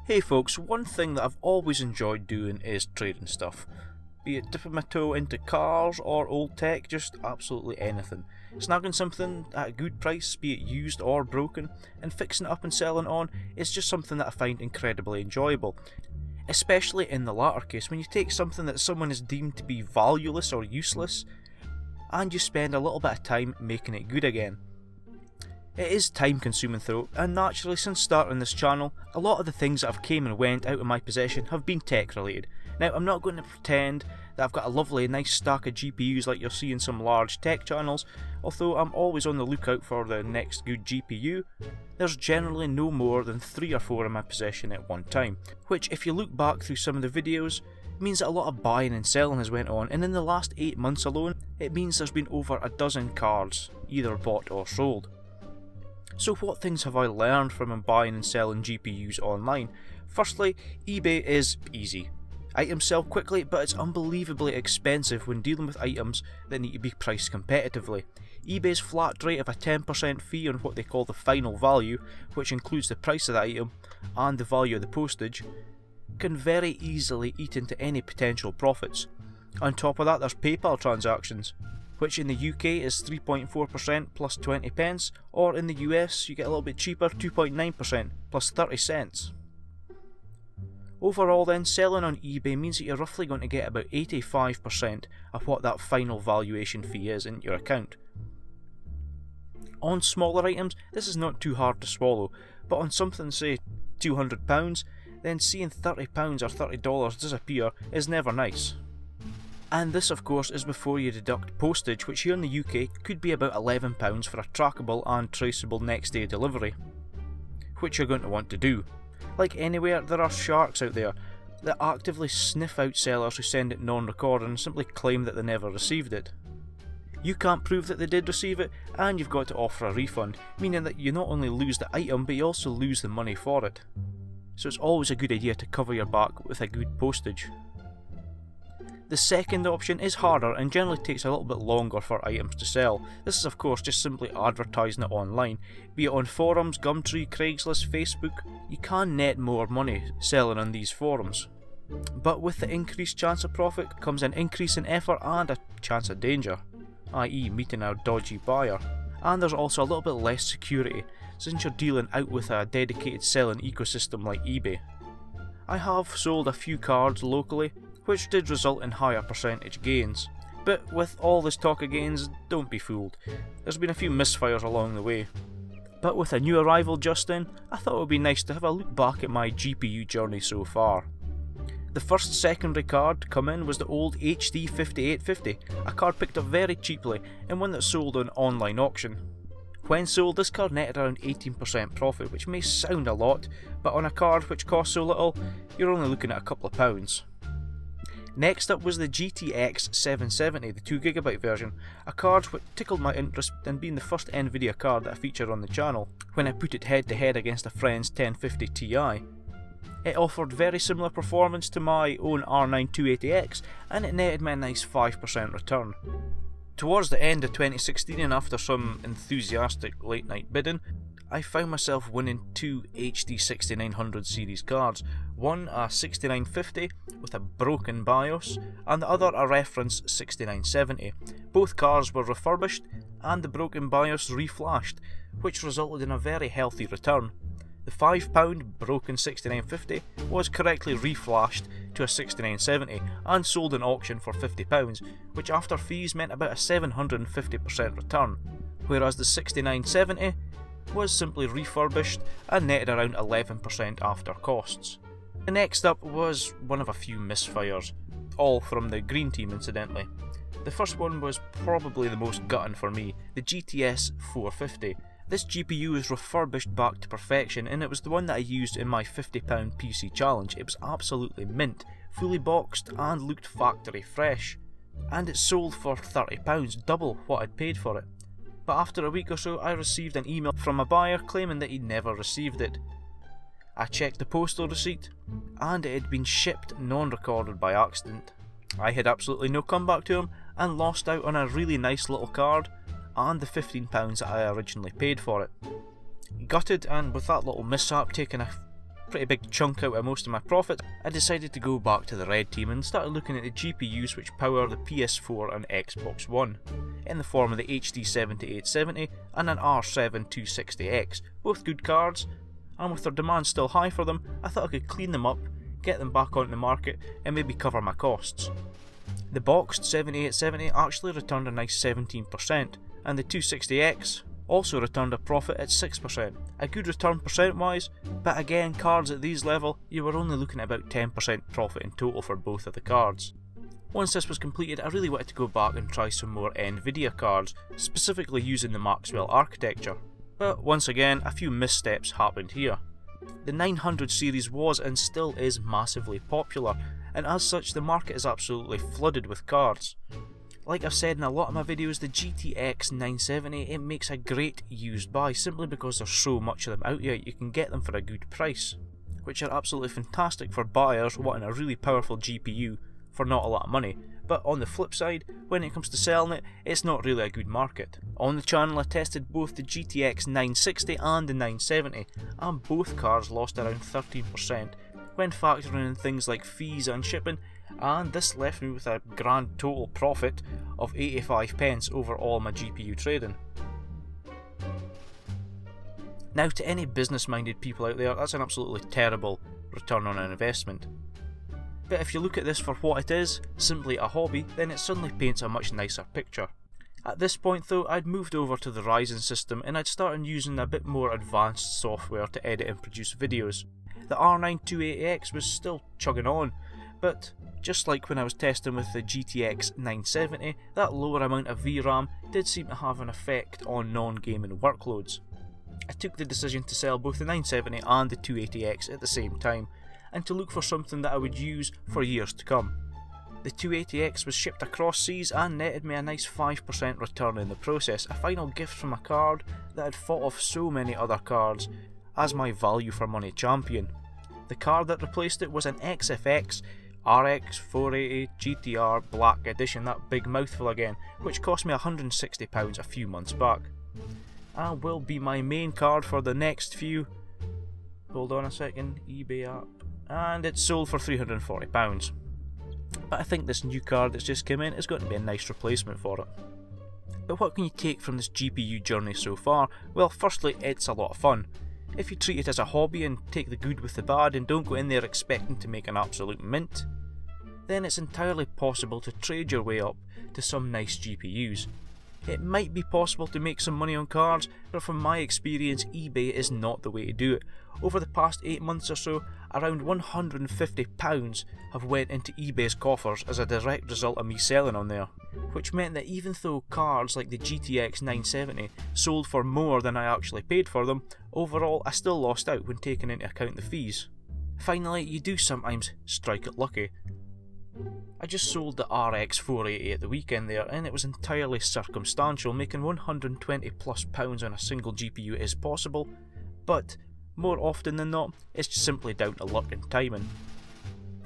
Hey folks, one thing that I've always enjoyed doing is trading stuff. Be it dipping my toe into cars or old tech, just absolutely anything. Snagging something at a good price, be it used or broken, and fixing it up and selling it on is just something that I find incredibly enjoyable. Especially in the latter case, when you take something that someone is deemed to be valueless or useless, and you spend a little bit of time making it good again. It is time consuming though, and naturally since starting this channel, a lot of the things that have came and went out of my possession have been tech related. Now I'm not going to pretend that I've got a lovely nice stack of GPUs like you'll see in some large tech channels, although I'm always on the lookout for the next good GPU. There's generally no more than 3 or 4 in my possession at one time, which if you look back through some of the videos, means that a lot of buying and selling has went on, and in the last 8 months alone, it means there's been over a dozen cards, either bought or sold. So what things have I learned from buying and selling GPUs online? Firstly, eBay is easy. Items sell quickly, but it's unbelievably expensive when dealing with items that need to be priced competitively. eBay's flat rate of a 10% fee on what they call the final value, which includes the price of the item and the value of the postage, can very easily eat into any potential profits. On top of that, there's PayPal transactions, which in the UK is 3.4% plus 20 pence, or in the US you get a little bit cheaper, 2.9% plus 30 cents. Overall then, selling on eBay means that you're roughly going to get about 85% of what that final valuation fee is in your account. On smaller items, this is not too hard to swallow, but on something say £200, then seeing £30 or $30 disappear is never nice. And this of course is before you deduct postage, which here in the UK could be about £11 for a trackable and traceable next day delivery, which you're going to want to do. Like anywhere, there are sharks out there that actively sniff out sellers who send it non-recorded and simply claim that they never received it. You can't prove that they did receive it, and you've got to offer a refund, meaning that you not only lose the item but you also lose the money for it. So it's always a good idea to cover your back with a good postage. The second option is harder and generally takes a little bit longer for items to sell. This is of course just simply advertising it online. Be it on forums, Gumtree, Craigslist, Facebook, you can net more money selling on these forums. But with the increased chance of profit comes an increase in effort and a chance of danger, i.e. meeting a dodgy buyer. And there's also a little bit less security, since you're dealing out with a dedicated selling ecosystem like eBay. I have sold a few cards locally, which did result in higher percentage gains. But with all this talk of gains, don't be fooled. There's been a few misfires along the way. But with a new arrival just in, I thought it would be nice to have a look back at my GPU journey so far. The first secondary card to come in was the old HD 5850, a card picked up very cheaply and one that sold on online auction. When sold, this card netted around 18% profit, which may sound a lot, but on a card which costs so little, you're only looking at a couple of pounds. Next up was the GTX 770, the 2GB version, a card which tickled my interest in being the first Nvidia card that I featured on the channel, when I put it head to head against a friend's 1050 Ti. It offered very similar performance to my own R9 280X, and it netted me a nice 5% return. Towards the end of 2016, and after some enthusiastic late night bidding, I found myself winning 2 HD 6900 series cards, one a 6950 with a broken BIOS and the other a reference 6970. Both cards were refurbished and the broken BIOS reflashed, which resulted in a very healthy return. The £5 broken 6950 was correctly reflashed to a 6970 and sold in auction for £50, which after fees meant about a 750% return, whereas the 6970 was simply refurbished and netted around 11% after costs. The next up was one of a few misfires, all from the green team incidentally. The first one was probably the most gutting for me, the GTS 450. This GPU was refurbished back to perfection, and it was the one that I used in my £50 PC challenge. It was absolutely mint, fully boxed and looked factory fresh. And it sold for £30, double what I'd paid for it. But after a week or so I received an email from a buyer claiming that he'd never received it. I checked the postal receipt, and it had been shipped non-recorded by accident. I had absolutely no comeback to him, and lost out on a really nice little card, and the £15 that I originally paid for it. Gutted, and with that little mishap taking a pretty big chunk out of most of my profit, I decided to go back to the red team and started looking at the GPUs which power the PS4 and Xbox One, in the form of the HD 7870 and an R7 260X, both good cards, and with their demand still high for them, I thought I could clean them up, get them back onto the market and maybe cover my costs. The boxed 7870 actually returned a nice 17%, and the 260X also returned a profit at 6%. A good return percent wise, but again, cards at these level, you were only looking at about 10% profit in total for both of the cards. Once this was completed, I really wanted to go back and try some more Nvidia cards, specifically using the Maxwell architecture. But once again, a few missteps happened here. The 900 series was and still is massively popular, and as such the market is absolutely flooded with cards. Like I've said in a lot of my videos, the GTX 970, it makes a great used buy simply because there's so much of them out here. You can get them for a good price, which are absolutely fantastic for buyers wanting a really powerful GPU for not a lot of money. But on the flip side, when it comes to selling it, it's not really a good market. On the channel I tested both the GTX 960 and the 970, and both cards lost around 13% when factoring in things like fees and shipping, and this left me with a grand total profit of 85 pence over all my GPU trading. Now, to any business minded people out there, that's an absolutely terrible return on an investment. But if you look at this for what it is, simply a hobby, then it suddenly paints a much nicer picture. At this point though, I'd moved over to the Ryzen system and I'd started using a bit more advanced software to edit and produce videos. The R9 280X was still chugging on, but just like when I was testing with the GTX 970, that lower amount of VRAM did seem to have an effect on non-gaming workloads. I took the decision to sell both the 970 and the 280X at the same time, and to look for something that I would use for years to come. The 280X was shipped across seas and netted me a nice 5% return in the process, a final gift from a card that had fought off so many other cards as my value for money champion. The card that replaced it was an XFX RX 480 GTR Black Edition, that big mouthful again, which cost me £160 a few months back, and will be my main card for the next few. Hold on a second, eBay app, and it's sold for £340. But I think this new card that's just come in is going to be a nice replacement for it. But what can you take from this GPU journey so far? Well, firstly, it's a lot of fun. If you treat it as a hobby and take the good with the bad and don't go in there expecting to make an absolute mint, then it's entirely possible to trade your way up to some nice GPUs. It might be possible to make some money on cards, but from my experience, eBay is not the way to do it. Over the past 8 months or so, around £150 have went into eBay's coffers as a direct result of me selling on there, which meant that even though cards like the GTX 970 sold for more than I actually paid for them, overall I still lost out when taking into account the fees. Finally, you do sometimes strike it lucky. I just sold the RX 480 at the weekend there, and it was entirely circumstantial. Making £120+ on a single GPU is possible, but more often than not, it's just simply down to luck and timing.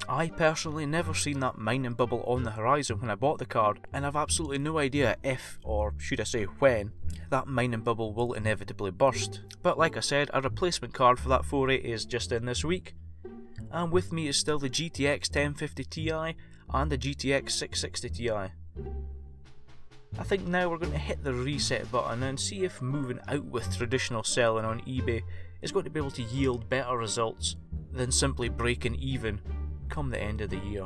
I personally never seen that mining bubble on the horizon when I bought the card, and I've absolutely no idea if, or should I say when, that mining bubble will inevitably burst. But like I said, a replacement card for that 480 is just in this week, and with me is still the GTX 1050 Ti and the GTX 660 Ti. I think now we're going to hit the reset button and see if moving out with traditional selling on eBay is going to be able to yield better results than simply breaking even come the end of the year.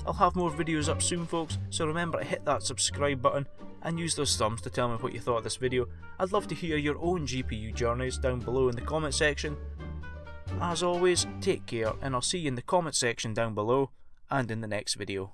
I'll have more videos up soon, folks, so remember to hit that subscribe button and use those thumbs to tell me what you thought of this video. I'd love to hear your own GPU journeys down below in the comment section. As always, take care, and I'll see you in the comment section down below and in the next video.